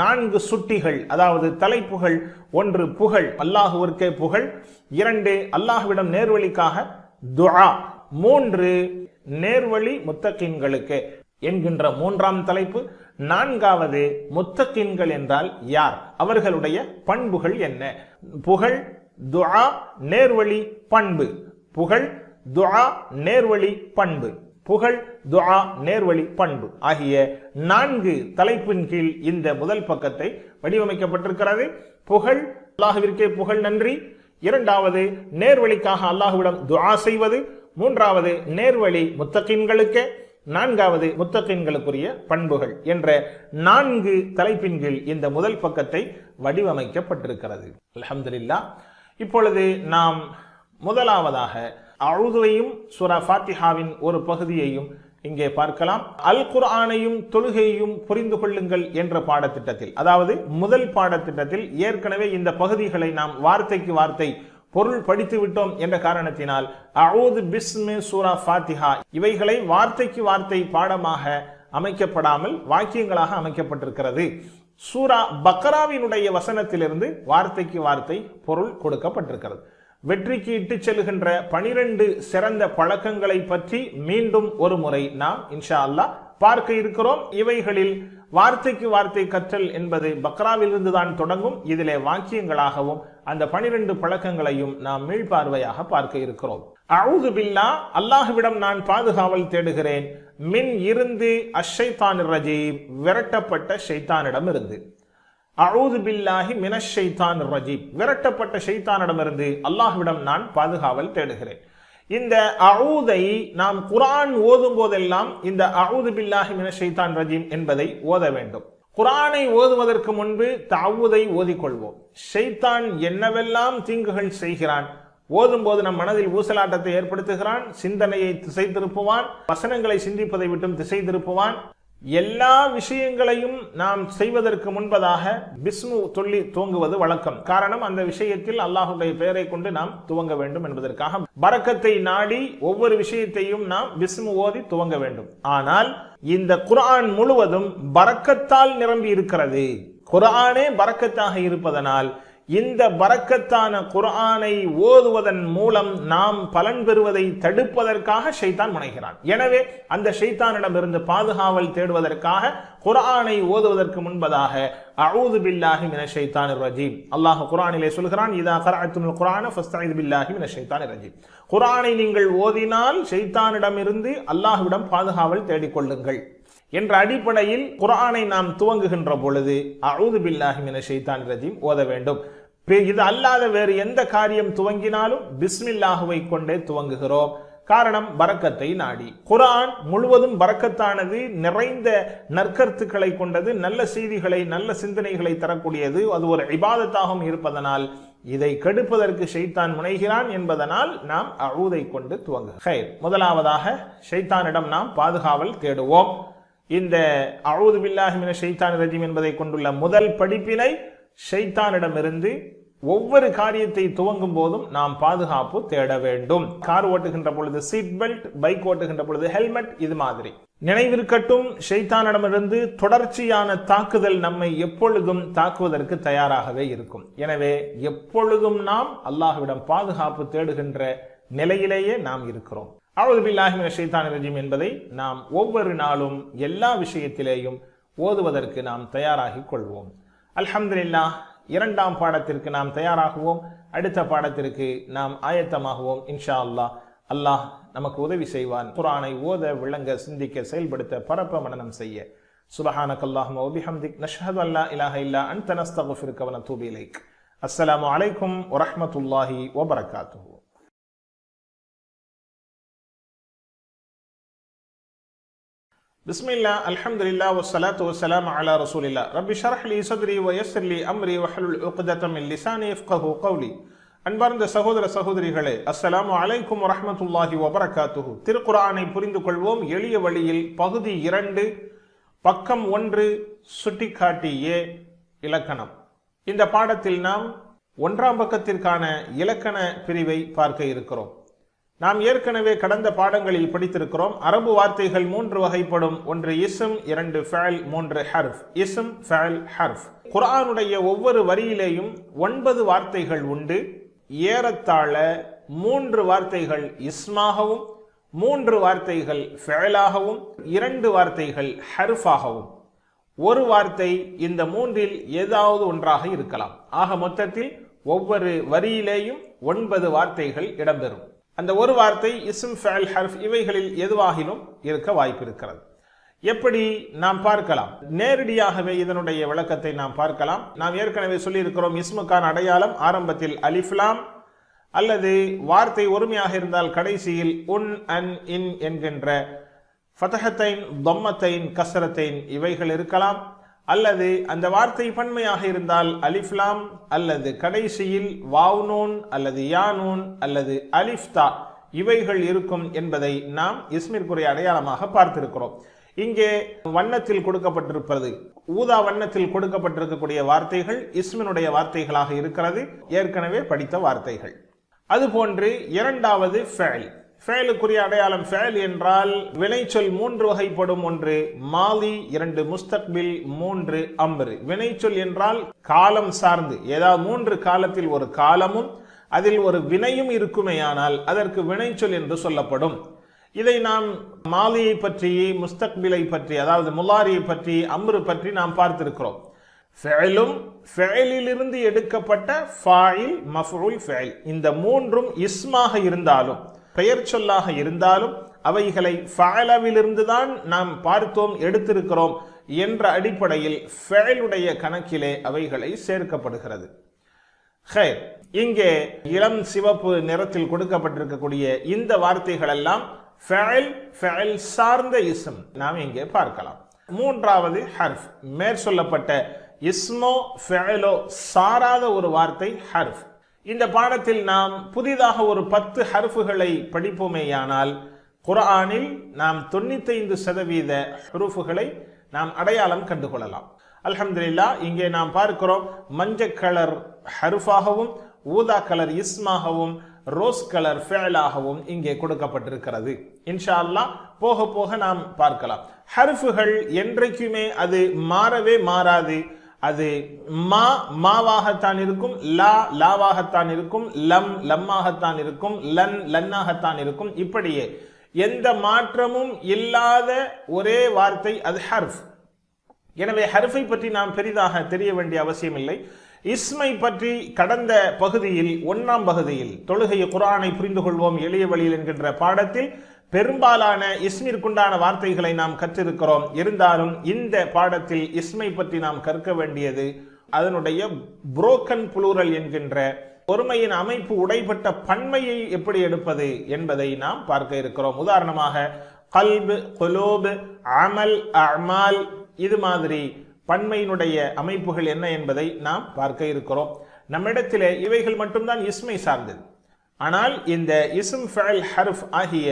4 சுட்டிகள், அதாவது தலைப்புகள்: 1 புகழ், அல்லாஹ்விற்கே புகழ்; 2 அல்லாஹ்விடம் நேர்வழிக்காக துஆ; 3 நேர்வழி முத்தகீன்களுக்கு என்கின்ற 3ஆம் தலைப்பு; 4வது முத்தகீன்கள் என்றால் யார், அவர்களுடைய பண்புகள் என்ன. புகழ், துஆ, நேர்வழி, பண்பு. புகழ், துஆ, நேர்வழி, பண்பு. புகழ், துஆ, நேர்வழி, பண்பு ஆகிய 4 தலைப்பின் கீழ் இந்த முதல் பக்கத்தை வடிவமைக்கப்பட்டிருக்கிறது. புகழ், அல்லாஹ்விற்கே புகழ், நன்றி; 2வது நேர்வழிக்காக அல்லாஹ்விடம் துஆ செய்வது; 3வது நேர்வழி முத்தகீன்களுக்கே; 4வது முத்தகீன்களுக்குரிய பண்புகள் என்ற 4 தலைப்பின் கீழ் இந்த முதல் பக்கத்தை வடிவமைக்கப்பட்டிருக்கிறது. அல்ஹம்துலில்லாஹ். இப்பொழுது நாம் முதலாவதாக அஊதுவையும் சூரா ஃபாத்திஹாவின் ஒரு பகுதியையும் இங்கே பார்க்கலாம். அல் குர்ஆனையும் தொழுகையையும் புரிந்து கொள்ளுங்கள் என்ற பாடத்திட்டத்தில், அதாவது முதல் பாடத்திட்டத்தில் ஏற்கனவே இந்த பகுதிகளை நாம் வார்த்தைக்கு வார்த்தை பொருள் படித்து விட்டோம் என்ற காரணத்தினால் அஊது பிஸ்மி சூரா ஃபாத்திஹா இவைகளை வார்த்தைக்கு வார்த்தை பாடமாக அமைக்கப்படாமல் வாக்கியங்களாக அமைக்கப்பட்டிருக்கிறது. சூரா பக்ராவினுடைய வசனத்திலிருந்து வார்த்தைக்கு வார்த்தை பொருள் கொடுக்கப்பட்டிருக்கிறது. வெற்றிக்கு இட்டு செல்கின்ற 12 சிறந்த பழக்கங்களை பற்றி மீண்டும் ஒரு முறை நாம் இன்ஷா அல்லாஹ் பார்க்க இருக்கிறோம். இவைகளில் வார்த்தைக்கு வார்த்தை கற்றல் என்பது பக்ராவிலிருந்து தான் தொடங்கும். இதிலே வாக்கியங்களாகவும் அந்த 12 பழக்கங்களையும் நாம் மீள்பார்வையாக பார்க்க இருக்கிறோம். அஊது பில்லாஹ், அல்லாஹ்விடம் நான் பாதுகாவல் தேடுகிறேன். மின் இருந்து அஷ்ஷைத்தானிர் ரஜீம், விரட்டப்பட்ட ஷைத்தானிடம் இருந்து. அஊது பில்லாஹி மினஷ் ஷைத்தானிர் ரஜீம், விரட்டப்பட்ட ஷைத்தானிடமிருந்து அல்லாஹ்விடம் நான் பாதுகாவல் தேடுகிறேன். இந்த அஊதை நாம் குர்ஆன் ஓதும் போதெல்லாம் இந்த அஊது பில்லாஹி மினஷ் ஷைத்தானிர் ரஜீம் என்பதை ஓத வேண்டும். குர்ஆனை ஓதுவதற்கு முன்பு தஅவுதை ஓதிக்கொள்வோம். ஷைத்தான் என்னவெல்லாம் தீங்குகள் செய்கிறான், ஓதும் போது நம் மனதில் ஊசலாட்டத்தை ஏற்படுத்துகிறான், சிந்தனையை திசை திருப்புவான், வசனங்களை சிந்திப்பதை விட்டும் திசை திருப்புவான், எல்லா விஷயங்களையும் நாம் செய்வதற்கு முன்பதாக பிஸ்மு சொல்லி துவங்குவது வழக்கம். காரணம், அந்த விஷயத்தில் அல்லாஹுடைய பெயரை கொண்டு நாம் துவங்க வேண்டும் என்பதற்காக. பரக்கத்தை நாடி ஒவ்வொரு விஷயத்தையும் நாம் பிஸ்மு ஓதி துவங்க வேண்டும். ஆனால் இந்த குர்ஆன் முழுவதும் பரக்கத்தால் நிரம்பி இருக்கிறது. குர்ஆனே பரக்கத்தாக இருப்பதனால் இந்த பரக்கத்தான குர்ஆனை ஓதுவதன் மூலம் நாம் பலன் பெறுவதை தடுப்பதற்காக ஷைத்தான் முனைகிறான். எனவே அந்த ஷைத்தானிடமிருந்து பாதுகாவல் தேடுவதற்காக குர்ஆனை ஓதுவதற்கு முன்பதாக அஊது பில்லாஹி மினஷ் ஷைத்தானிர் ரஜீம். அல்லாஹ் குர்ஆனிலே சொல்கிறான், இதா கரஅத்துல் குர்ஆன ஃபஸ்தஈது பில்லாஹி மினஷ் ஷைத்தானிர் ரஜீம். குர்ஆனை நீங்கள் ஓதினால் ஷைத்தானிடமிருந்து அல்லாஹ்விடம் பாதுகாவல் தேடிக்கொள்ளுங்கள் என்ற அடிப்படையில் குர்ஆனை நாம் துவங்குகின்ற பொழுது அஊது பில்லாஹி மினஷ் ஷைத்தானிர் ரஜீம் ஓத வேண்டும். இது அல்லாத வேறு எந்த காரியம் துவங்கினாலும் பிஸ்மில்லாஹுவை கொண்டே துவங்குகிறோம். காரணம், பரக்கத்தை நாடி. குர்ஆன் முழுவதும் பரக்கத்தானது, நிறைந்த நற்கருத்துக்களை கொண்டது, நல்ல செய்திகளை, நல்ல சிந்தனைகளை தரக்கூடியது. அது ஒரு இபாதத்தாகவும் இருப்பதனால் இதை கெடுப்பதற்கு ஷைத்தான் முனைகிறான் என்பதனால் நாம் அஊதை கொண்டு துவங்குகிறோம். முதலாவதாக ஷைத்தானிடம் நாம் பாதுகாவல் தேடுவோம். இந்த அஊது பில்லாஹி மினஷ் ஷைத்தானிர் ரஜீம் என்பதை கொண்டுள்ள முதல் படிப்பினை, ஷைத்தானிடமிருந்து ஒவ்வொரு காரியத்தை துவங்கும் போதும் நாம் பாதுகாப்பு தேட வேண்டும். கார் ஓட்டுகின்ற பொழுது சீட் பெல்ட், பைக் ஓட்டுகின்ற பொழுது ஹெல்மெட், இது மாதிரி. நினைவிருக்கட்டும், ஷைத்தானிடமிருந்து தொடர்ச்சியான தாக்குதல் நம்மை எப்பொழுதும் தாக்குவதற்கு தயாராகவே இருக்கும். எனவே எப்பொழுதும் நாம் அல்லாஹ்விடம் பாதுகாப்பு தேடுகின்ற நிலையிலேயே நாம் இருக்கிறோம். அஊது பில்லாஹி மினஷ் ஷைத்தானிர் ரஜீம் என்பதை நாம் ஒவ்வொரு நாளும் எல்லா விஷயத்திலேயும் ஓதுவதற்கு நாம் தயாராகி கொள்வோம். அல்ஹம்துலில்லாஹ், இரண்டாம் பாடத்திற்கு நாம் தயாராகுவோம். அடுத்த பாடத்திற்கு நாம் ஆயத்தமாகுவோம். இன்ஷா அல்லாஹ். அல்லாஹ் நமக்கு உதவி செய்வான். குர்ஆனை ஓத, விளங்க, சிந்திக்க, செயல்படுத்த, பரப்ப, மனனம் செய்ய. சுப்ஹானக்கல்லாஹும்ம வ பிஹம்திக், நஷ்ஹது அல்லா இலாஹ இல்லா அன்த, நஸ்தக்ஃபிருக வ நதூபு இலைக். அஸ்ஸலாமு அலைக்கும் வ ரஹ்மத்துல்லாஹி வ பரகாத்துஹு. பிஸ்மில்லா, அல்ஹம்துலில்லா, வஸ்ஸலாத்து வஸ்ஸலாமு அலா ரசூலில்லா. ரப்பி ஷ்ரஹ் லி ஸத்ரி வ யஸ்ஸிர் லி அம்ரி வஹ்லுல் உக்ததம் மின் லிசானி யஃப்கஹு கௌலி. அன்பார்ந்த சகோதர சகோதரிகளே, அஸ்ஸலாமு அலைக்கும் வரஹ்மத்துல்லாஹி வபரகாத்துஹு. திருக்குர்ஆனை புரிந்து கொள்வோம் எளிய வழியில், பகுதி 2, பக்கம் 1, சுட்டிக்காட்டி ஏ, இலக்கணம். இந்த பாடத்தில் நாம் 1ஆம் பக்கத்திற்கான இலக்கண பிரிவை பார்க்க இருக்கிறோம். நாம் ஏற்கனவே கடந்த பாடங்களில் படித்திருக்கிறோம். அரபு வார்த்தைகள் 3 வகைப்படும். 1 இஸ்ம், 2 ஃபஅல், 3 ஹர்ஃப். இஸ்ம், ஃபஅல், ஹர்ஃப். குர்ஆனுடைய ஒவ்வொரு வரியிலேயும் 9 வார்த்தைகள் உண்டு. ஏறத்தாழ 3 வார்த்தைகள் இஸ்மாகவும், 3 வார்த்தைகள் ஃபஅலாகவும், 2 வார்த்தைகள் ஹர்ஃபாகவும். ஒரு வார்த்தை இந்த 3இல் ஏதாவது ஒன்றாக இருக்கலாம். ஆக மொத்தத்தில் ஒவ்வொரு வரியிலேயும் 9 வார்த்தைகள் இடம்பெறும். அந்த ஒரு வார்த்தை இஸ்ம், ஃபஅல், ஹர்ஃப் இவைகளில் எதுவாகிலும் இருக்க வாய்ப்பு இருக்கிறது. எப்படி நாம் பார்க்கலாம்? நேரடியாகவே இதனுடைய விளக்கத்தை நாம் பார்க்கலாம். நாம் ஏற்கனவே சொல்லி இருக்கிறோம், இஸ்முக்கான அடையாளம் ஆரம்பத்தில் அலிஃப் லாம், அல்லது வார்த்தை ஒருமையாக இருந்தால் கடைசியில் உன், அன், இன் என்கின்ற ஃபதஹத்தைன், தம்மத்தைன், கஸ்ரத்தைன் இவைகள் இருக்கலாம். அல்லது அந்த வார்த்தை பன்மையாக இருந்தால் அலிஃப் லாம், அல்லது கடைசியில் வாவ் நூன், அல்லது யா நூன், அல்லது அலிஃப் தா இவைகள் இருக்கும் என்பதை நாம் இஸ்மிற்குரிய அடையாளமாக பார்த்திருக்கிறோம். இங்கே வண்ணத்தில் கொடுக்கப்பட்டிருப்பது, ஊதா வண்ணத்தில் கொடுக்கப்பட்டிருக்கக்கூடிய வார்த்தைகள் இஸ்மினுடைய வார்த்தைகளாக இருக்கிறது, ஏற்கனவே படித்த வார்த்தைகள். அதுபோன்று 2வது ஃபஅல். ஃபஅலுக்குரிய அடையாளம், ஃபஅல் என்றால் வினைச்சொல் 3 வகைப்படும். 1 மாலி, 2 முஸ்தக்பில், 3 அம்ரு. வினைச்சொல் என்றால் காலம் சார்ந்து, ஏதாவது 3 காலத்தில் ஒரு காலமும் அதில் ஒரு வினையும் இருக்குமேயானால் அதற்கு வினைச்சொல் என்று சொல்லப்படும். இதை நாம் மாலியை பற்றி, முஸ்தக்பிலை பற்றி, அதாவது முலாரியை பற்றி, அம்ரு பற்றி நாம் பார்த்திருக்கிறோம். ஃபஅலும் ஃபஅலிலிருந்து எடுக்கப்பட்ட ஃபாயில், மஃஊல், ஃபஅல் இந்த 3ம் இஸ்மாக இருந்தாலும், பெயர் சொல்லாக இருந்தாலும் அவைகளை ஃபஅலவிலிருந்து தான் நாம் பார்த்தோம், எடுத்திருக்கிறோம் என்ற அடிப்படையில் ஃபஅலுடைய கணக்கிலே அவைகளை சேர்க்கப்படுகிறது. இங்கே இளம் சிவப்பு நிறத்தில் கொடுக்கப்பட்டிருக்கக்கூடிய இந்த வார்த்தைகள் எல்லாம் ஃபஅல், ஃபஅல் சார்ந்த இஸ்ம் நாம் இங்கே பார்க்கலாம். 3வது ஹர்ஃப். மேற்சொல்லப்பட்ட இஸ்மோ ஃபஅலோ சாராத ஒரு வார்த்தை ஹர்ஃப். இந்த பாடத்தில் நாம் புதிதாக ஒரு 10 ஹர்ஃபுகளை படிப்போமேயானால் குர்ஆனில் நாம் 95% ஹுரூஃபுகளை நாம் அடையாளம் கண்டுகொள்ளலாம். அல்ஹம்துலில்லாஹ், இங்கே நாம் பார்க்கிறோம் மஞ்சள் கலர் ஹருஃபாகவும் ஊதா கலர் இஸ்மாகவும் ரோஸ் கலர் ஃபிஅலாகவும் இங்கே கொடுக்கப்பட்டிருக்கிறது. இன்ஷா அல்லாஹ் போக போக நாம் பார்க்கலாம். ஹர்ஃபுகள் என்றைக்குமே அது மாறவே மாறாது. அது மாவாகத்தான் இருக்கும், லாவாகத்தான் இருக்கும், லம்மாகத்தான் இருக்கும், லன்னாகத்தான் இருக்கும். இப்படியே எந்த மாற்றமும் இல்லாத ஒரே வார்த்தை அது ஹர்ஃப். எனவே ஹர்ஃபை பற்றி நாம் பெரிதாக தெரிய வேண்டிய அவசியம் இல்லை. இஸ்மை பற்றி கடந்த பகுதியில் 1ஆம் பகுதியில் தொழுகை குர்ஆனை புரிந்து கொள்வோம் எளிய வழியில் என்கின்ற பாடத்தில் பெரும்பாலான இஸ்மிற்குண்டான வார்த்தைகளை நாம் கற்றிருக்கிறோம். இருந்தாலும் இந்த பாடத்தில் இஸ்மை பற்றி நாம் கற்க வேண்டியது அதனுடைய புரோக்கன் புளூரல் என்கின்ற ஒருமையின் அமைப்பு உடைப்பட்ட பன்மையை எப்படி எடுப்பது என்பதை நாம் பார்க்க இருக்கிறோம். உதாரணமாக கல்பு, குலூப், அமல், அமால், இது மாதிரி பன்மையினுடைய அமைப்புகள் என்ன என்பதை நாம் பார்க்க இருக்கிறோம். நம்மிடத்திலே இவைகள் மட்டும்தான் இஸ்மை சார்ந்தது. ஆனால் இந்த இஸ்ம், ஃபஅல், ஹர்ஃப் ஆகிய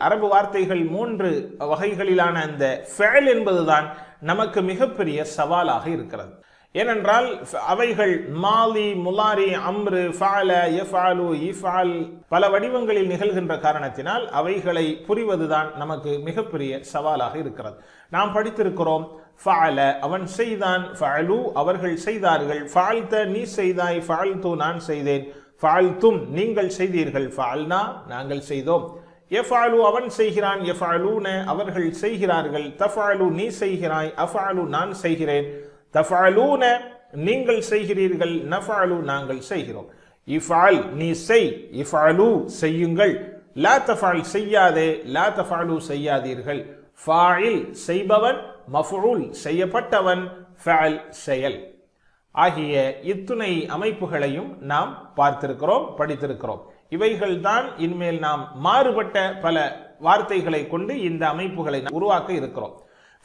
அரபு வார்த்தைகள் 3 வகைகளிலான அந்த ஃபஅல் என்பதுதான் நமக்கு மிகப்பெரிய சவாலாக இருக்கிறது. ஏனென்றால் அவைகள் மாலி, முலாரி, அம்ரு, ஃபஅல, யஃஅலு, இஃஅல் பல வடிவங்களில் நிகழ்கின்ற காரணத்தினால் அவைகளை புரிவதுதான் நமக்கு மிகப்பெரிய சவாலாக இருக்கிறது. நாம் படித்திருக்கிறோம் ஃபஅல அவன் செய்தான், ஃபஅலு அவர்கள் செய்தார்கள், ஃபஅல்த நீ செய்தாய், ஃபஅல்து நான் செய்தேன், ஃபஅல்தும் நீங்கள் செய்தீர்கள், ஃபஅல்னா நாங்கள் செய்தோம், யஃஅலு அவன் செய்கிறான், யஃஅலூன அவர்கள் செய்கிறார்கள், தஃஅலு நீ செய்கிறாய், அஃஅலு நான் செய்கிறேன், தஃஅலூன நீங்கள் செய்கிறீர்கள், நஃஅலு நாங்கள் செய்கிறோம், இஃஅல் நீ செய், இஃஅலு செய்யுங்கள், லா தஃஅல் செய்யாதே, லா தஃஅலு செய்யாதீர்கள், ஃபாஇல் செய்பவன், மஃஊல் செய்யப்பட்டவன், ஃபஅல் செயல் ஆகிய இத்துணை அமைப்புகளையும் நாம் பார்த்திருக்கிறோம், படித்திருக்கிறோம். இவைகள்தான் இனிமேல் நாம் மாறுபட்ட பல வார்த்தைகளை கொண்டு இந்த அமைப்புகளை உருவாக்க இருக்கிறோம்.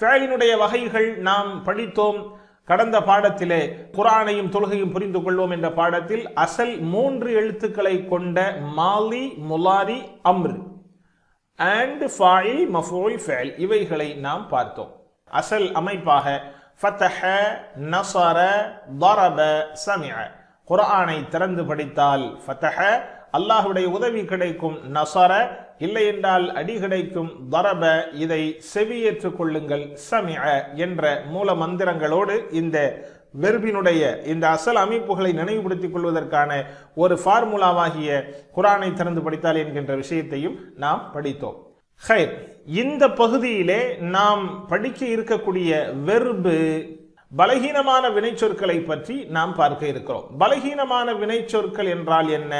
ஃபஅலினுடைய வகைகள் நாம் படித்தோம். கடந்த பாடத்திலே குர்ஆனையும் தொழுகையும் புரிந்து கொள்வோம் என்ற பாடத்தில் அசல் 3 எழுத்துக்களை கொண்ட மாலி, முலாரி, அம்ர் அண்ட் ஃபாயில், மஃஊல், ஃபஅல் இவைகளை நாம் பார்த்தோம். அசல் அமைப்பாக ஃபதஹ, நஸர, ضرب, சமிஅ. குர்ஆனை திறந்து படித்தால் ஃபதஹ அல்லாஹ்வுடைய உதவி கிடைக்கும், நஸர இல்லை என்றால் அடி கிடைக்கும், ضرب இதை செவியேற்றுக் கொள்ளுங்கள், சமிஅ என்ற மூல மந்திரங்களோடு இந்த வெர்பினுடைய இந்த அசல் அமைப்புகளை நினைவுபடுத்திக் கொள்வதற்கான ஒரு ஃபார்முலாவாகிய குர்ஆனை திறந்து படித்தால் என்கின்ற விஷயத்தையும் நாம் படித்தோம். ஹைர், இந்த பகுதியிலே நாம் படிக்க இருக்கக்கூடிய வெர்பு பலகீனமான வினைச்சொற்களை பற்றி நாம் பார்க்க இருக்கிறோம். பலகீனமான வினைச்சொற்கள் என்றால் என்ன?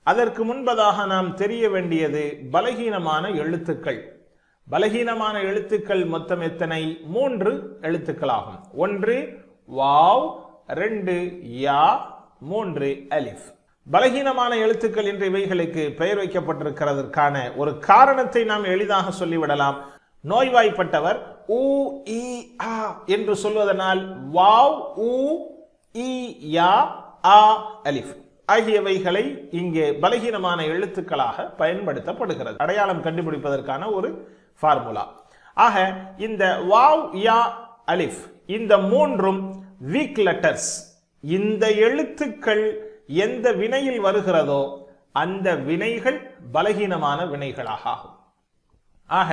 அதற்கு முன்பதாக நாம் தெரிய வேண்டியது பலகீனமான எழுத்துக்கள். பலகீனமான எழுத்துக்கள் மொத்தம் எத்தனை? 3 எழுத்துக்களாகும். 1 வாவ், 2 யா, 3 அலிஃப். பலகீனமான எழுத்துக்கள் என்ற இவைகளுக்கு பெயர் வைக்கப்பட்டிருக்கிறதற்கான ஒரு காரணத்தை நாம் எளிதாக சொல்லிவிடலாம். நோய்வாய்ப்பட்டவர் ஊ இ ஆ என்று சொல்வதனால் வாவ், ஊ இ யா, ஆ அலிஃப் ஆகியவைகளை இங்கே பலகீனமான எழுத்துக்களாக பயன்படுத்தப்படுகிறது, அடையாளம் கண்டுபிடிப்பதற்கான ஒரு ஃபார்முலா. ஆக இந்த வாவ், யா, அலிஃப் இந்த 3ம் வீக் லெட்டர்ஸ். இந்த எழுத்துக்கள் எந்த வினையில் வருகிறதோ அந்த வினைகள் பலகீனமான வினைகளாக ஆகும். ஆக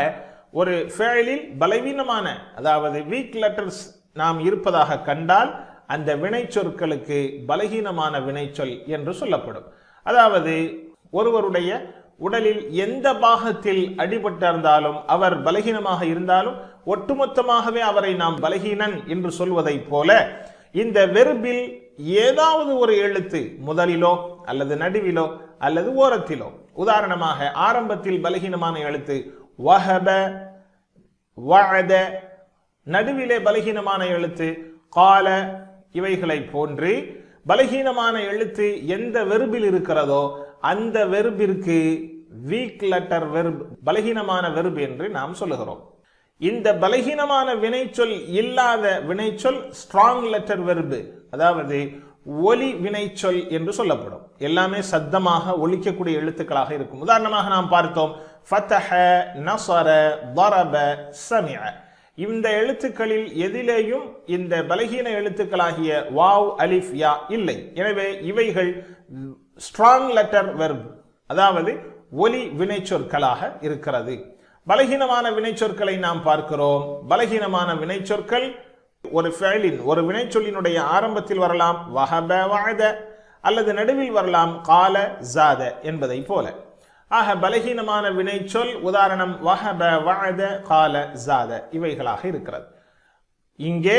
ஒரு ஃபஅலில் பலவீனமான, அதாவது வீக் லெட்டர்ஸ் நாம் இருப்பதாக கண்டால் அந்த வினைச்சொற்களுக்கு பலகீனமான வினைச்சொல் என்று சொல்லப்படும். அதாவது ஒருவருடைய உடலில் எந்த பாகத்தில் அடிபட்டிருந்தாலும் அவர் பலகீனமாக இருந்தாலும் ஒட்டுமொத்தமாகவே அவரை நாம் பலகீனன் என்று சொல்வதை போல இந்த வெர்பில் ஏதாவது ஒரு எழுத்து முதலிலோ அல்லது நடுவிலோ அல்லது ஓரத்திலோ, உதாரணமாக ஆரம்பத்தில் பலகீனமான எழுத்து வஹப, வஅத, நடுவிலே பலகீனமான எழுத்து கால, இவைகளை போன்று பலகீனமான எழுத்து எந்த வெர்பில் இருக்கிறதோ அந்த வெர்பிற்கு வீக் லெட்டர் வெர்ப், பலகீனமான வெர்ப் என்று நாம் சொல்லுகிறோம். இந்த பலகீனமான வினைச்சொல் இல்லாத வினைச்சொல் ஸ்ட்ராங் லெட்டர் வெர்பு, அதாவது ஒலி வினைச்சொல் என்று சொல்லப்படும். எல்லாமே சத்தமாக ஒலிக்கக்கூடிய எழுத்துக்களாக இருக்கும். உதாரணமாக நாம் பார்த்தோம் ஃபதஹ, நஸர, ضرب, சமிஅ. இந்த எழுத்துக்களில் எதிலேயும் இந்த பலகீன எழுத்துக்களாகிய வாவ், அலிஃப், யா இல்லை. எனவே இவைகள் ஸ்ட்ராங் லெட்டர் வெர்ப், அதாவது ஒலி வினைச்சொற்களாக இருக்கிறது. பலகீனமான வினைச்சொற்களை நாம் பார்க்கிறோம். பலகீனமான வினைச்சொற்கள் ஒரு ஃபெயலின், ஒரு வினைச்சொல்லினுடைய ஆரம்பத்தில் வரலாம் வஹப, வஅத, அல்லது நடுவில் வரலாம் கால, ஜாத என்பதை போல. ஆக பலகீனமான வினைச்சொல் உதாரணம் வஹப, வஅத, கால, ஜாத இவைகளாக இருக்கிறது. இங்கே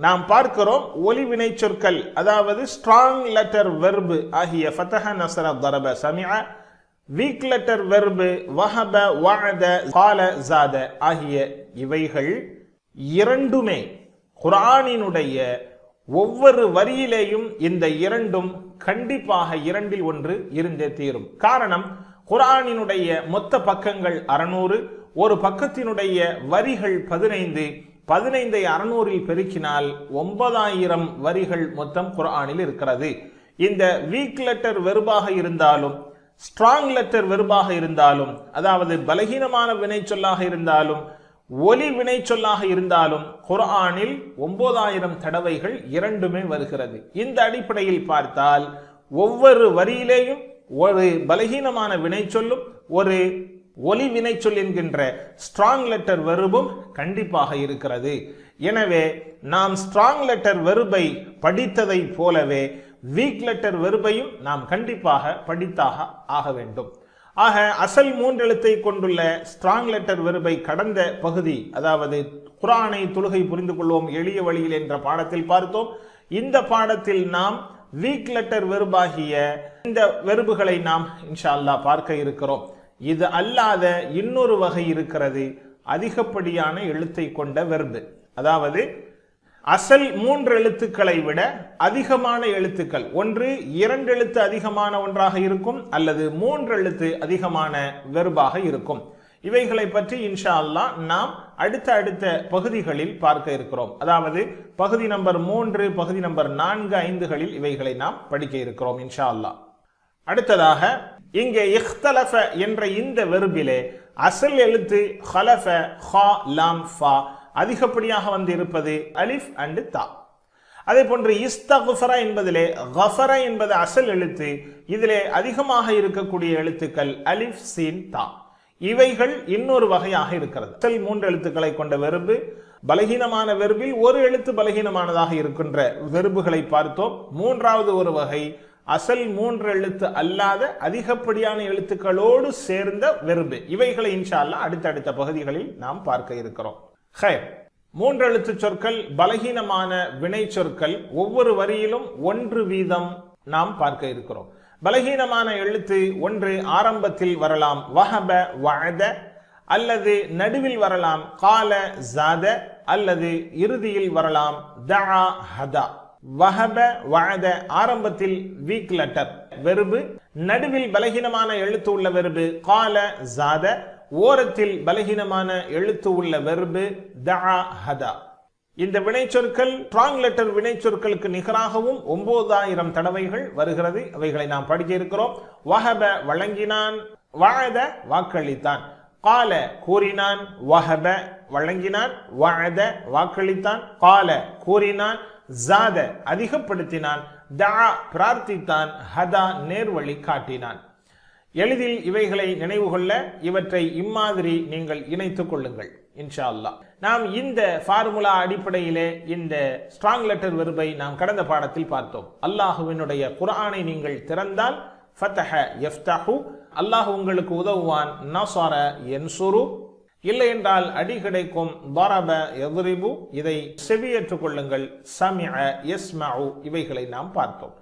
நாம் பார்க்கிறோம் ஒலி வினைச்சொற்கள், அதாவது ஸ்ட்ராங் லெட்டர் வெர்பு ஆகிய ஃபதஹ, நஸர, ضرب, சமிஅ, வீக் லெட்டர் வெர்பு வஹப, வஅத, கால, ஜாத ஆகிய இவைகள் இரண்டுமே குர்ஆனினுடைய ஒவ்வொரு வரியிலேயும் இந்த இரண்டும் கண்டிப்பாக இரண்டில் ஒன்று இருந்தே தீரும். காரணம், குர்ஆனினுடைய மொத்த பக்கங்கள் 600, ஒரு பக்கத்தினுடைய வரிகள் 15. 15ஐ 600 பெருக்கினால் 9000 வரிகள் மொத்தம் குர்ஆனில் இருக்கிறது. இந்த வீக் லெட்டர் வெர்பாக இருந்தாலும் ஸ்ட்ராங் லெட்டர் வெர்பாக இருந்தாலும், அதாவது பலகீனமான வினைச்சொல்லாக இருந்தாலும் ஒலி வினைச்சொல்லாக இருந்தாலும் குர்ஆனில் 9000 தடவைகள் இரண்டுமே வருகிறது. இந்த அடிப்படையில் பார்த்தால் ஒவ்வொரு வரியிலேயும் ஒரு பலகீனமான வினைச்சொல்லும் ஒரு ஒலி வினைச்சொல் என்கின்ற ஸ்ட்ராங் லெட்டர் வெர்பும் கண்டிப்பாக இருக்கிறது. எனவே நாம் ஸ்ட்ராங் லெட்டர் வெர்பை படித்ததை போலவே வீக் லெட்டர் வெர்பையும் நாம் கண்டிப்பாக படித்தாக ஆக வேண்டும். ஆக அசல் 3 எழுத்தை கொண்டுள்ள ஸ்ட்ராங் லெட்டர் வெர்பை கடந்த பகுதி, அதாவது குர்ஆனை தொழுகை புரிந்து கொள்வோம் எளிய வழியில் என்ற பாடத்தில் பார்த்தோம். இந்த பாடத்தில் நாம் வீக் லெட்டர் வெர்பாகிய இந்த வெர்புகளை நாம் இன்ஷா அல்லாஹ் பார்க்க இருக்கிறோம். இது அல்லாத இன்னொரு வகை இருக்கிறது, அதிகப்படியான எழுத்தை கொண்ட வெர்பு. அதாவது அசல் 3 எழுத்துக்களை விட அதிகமான எழுத்துக்கள், ஒன்று 2 எழுத்து அதிகமான ஒன்றாக இருக்கும், அல்லது 3 எழுத்து அதிகமான வெர்பாக இருக்கும். இவைகளை பற்றி இன்ஷா அல்லாஹ் நாம் அடுத்த பகுதிகளில் பார்க்க இருக்கிறோம். அதாவது பகுதி நம்பர் 3, பகுதி நம்பர் 4, 5களில் இவைகளை நாம் படிக்க இருக்கிறோம் இன்ஷா அல்லாஹ். அடுத்ததாக இங்கே இஹ்தலஃப என்ற இந்த வெர்பிலே அசல் எழுத்து ஹலஃப, ஹா, லாம், ஃபா அதிகப்படியாக வந்து இருப்பது அலிஃப் அண்ட் தா. அதே போன்று இஸ்தக்ஃபர என்பதிலே கஃபர என்பது அசல் எழுத்து, இதிலே அதிகமாக இருக்கக்கூடிய எழுத்துக்கள் அலிஃப், சீன், தா. இவைகள் இன்னொரு வகையாக இருக்கிறது. அசல் 3 எழுத்துக்களை கொண்ட வெர்பு, பலகீனமான வெர்பில் ஒரு எழுத்து பலகீனமானதாக இருக்கின்ற வெர்புகளை பார்த்தோம். மூன்றாவது ஒரு வகை அசல் 3 எழுத்து அல்லாத அதிகப்படியான எழுத்துக்களோடு சேர்ந்த வெர்பு. இவைகளை இன்ஷா அல்லாஹ் அடுத்தடுத்த பகுதிகளில் நாம் பார்க்க இருக்கிறோம். 3 எழுத்து சொற்கள், பலகீனமான வினை சொற்கள், ஒவ்வொரு வரியிலும் 1 வீதம் நாம் பார்க்க இருக்கிறோம். பலகீனமான எழுத்து ஒன்று ஆரம்பத்தில் வரலாம் வஹப, வஅத, அல்லது நடுவில் வரலாம் கால, ஜாத, அல்லது இறுதியில் வரலாம் தஆ, ஹதா. வஹப, வஅத ஆரம்பத்தில் வீக் லெட்டர் வெர்பு, நடுவில் பலகீனமான எழுத்து உள்ள வெர்பு கால, ஜாத, ஓரத்தில் பலகீனமான எழுத்து உள்ள வெர்பு தஆ, ஹதா. இந்த வினைச்சொற்கள் ஸ்ட்ராங் லெட்டர் வினைச்சொற்களுக்கு நிகராகவும் 9000 தடவைகள் வருகிறது. அவைகளை நாம் படிக்க இருக்கிறோம். வஹப வழங்கினான், வஅத வாக்களித்தான், கால கூறினான், வஹப வழங்கினான், வஅத வாக்களித்தான், கால கூறினான், ஜாத அதிகப்படுத்தினான், தஆ பிரார்த்தித்தான், ஹதா நேர்வழி காட்டினான். எளிதில் இவைகளை நினைவு கொள்ள இவற்றை இம்மாதிரி நீங்கள் இணைத்துக் கொள்ளுங்கள் இன்ஷா அல்லாஹ். நாம் இந்த ஃபார்முலா அடிப்படையிலே இந்த ஸ்ட்ராங் லெட்டர் வெர்பை நாம் கடந்த பாடத்தில் பார்த்தோம். அல்லாஹுவினுடைய குர்ஆனை நீங்கள் திறந்தால் ஃபதஹ யஃப்தஹு, அல்லாஹ் உங்களுக்கு உதவுவான், நஸர யன்சுரு, இல்லை என்றால் அடி கிடைக்கும், ضرب يضرب, இதை செவியேற்றுக் கொள்ளுங்கள், சமிஅ யஸ்மஉ, இவைகளை நாம் பார்த்தோம்.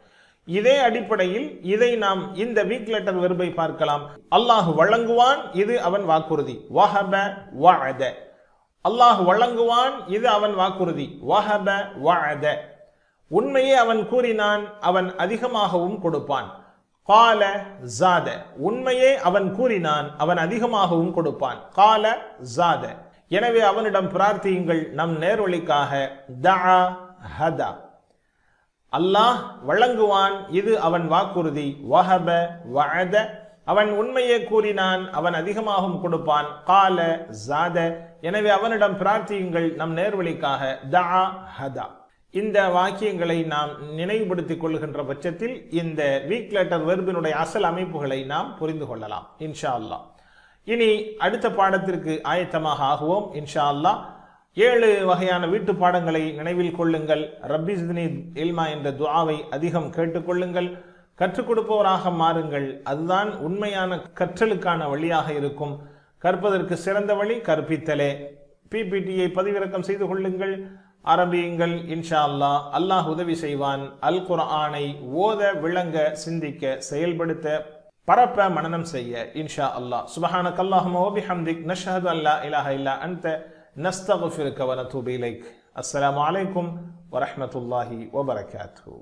இதே அடிப்படையில் இதை நாம் இந்த வீக் லெட்டர் வெர்பை பார்க்கலாம். அல்லாஹ் வழங்குவான், இது அவன் வாக்குறுதி, வஹப வஅத. அல்லாஹ் வழங்குவான், இது அவன் வாக்குறுதி, வஹப வஅத. உண்மையே அவன் கூறினான், அவன் அதிகமாகவும் கொடுப்பான், கால ஜாத. உண்மையே அவன் கூறினான், அவன் அதிகமாகவும் கொடுப்பான், கால ஜாத. எனவே அவனிடம் பிரார்த்தியுங்கள் நம் நேர்வழிக்காக, தஆ ஹதா. அல்லாஹ் வழங்குவான், இது அவன் வாக்குறுதி, வஹப வஅத. அவன் உண்மையை கூறினான், அவன் அதிகமாகவும் கொடுப்பான். கால ஜாத, எனவே அவனிடம் பிரார்த்தியுங்கள் நம் நேர்வழிக்காக. தா ஹதா. இந்த வாக்கியங்களை நாம் நினைவுபடுத்திக் கொள்கின்ற பட்சத்தில் இந்த வீக் லெட்டர் வெர்பினுடைய அசல் அமைப்புகளை நாம் புரிந்து கொள்ளலாம் இன்ஷா அல்லாஹ். இனி அடுத்த பாடத்திற்கு ஆயத்தமாக ஆகுவோம் இன்ஷா அல்லாஹ். 7 வகையான வீட்டு பாடங்களை நினைவில் கொள்ளுங்கள். ரப்பி ஸித்னி இல்மா என்ற துஆவை அதிகம் கேட்டுக்கொள்ளுங்கள். கற்றுக் கொடுப்பவராக மாறுங்கள். அதுதான் உண்மையான கற்றலுக்கான வழியாக இருக்கும். கற்பதற்கு சிறந்த வழி கற்பித்தலே. PPTயை பதிவிறக்கம் செய்து கொள்ளுங்கள், ஆரம்பியுங்கள் இன்ஷா அல்லாஹ். அல்லாஹ் உதவி செய்வான். அல் குர்ஆனை ஓத, விளங்க, சிந்திக்க, செயல்படுத்த, பரப்ப, மனனம் செய்ய இன்ஷா அல்லாஹ். சுப்ஹானக அல்லாஹும்ம வ பிஹம்திக் நஷ்ஹது அன் லா இலாஹ இல்லா அன்த நஸ்தக்ஃபிருக வ நதூபு இலைக். அஸ்ஸலாமு அலைக்கும் வ ரஹ்மத்துல்லாஹி வ பரகாத்துஹு.